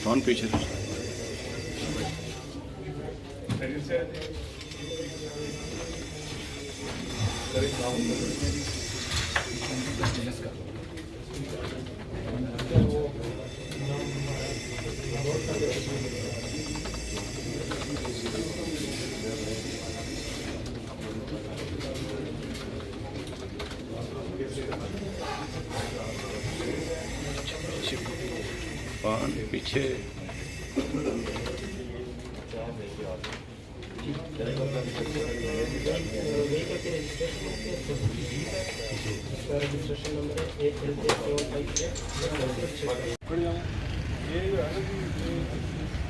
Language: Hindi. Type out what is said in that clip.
कौन पीछे से? कौन पीछे? रजिस्ट्रेशन नंबर है 8 LJ 758।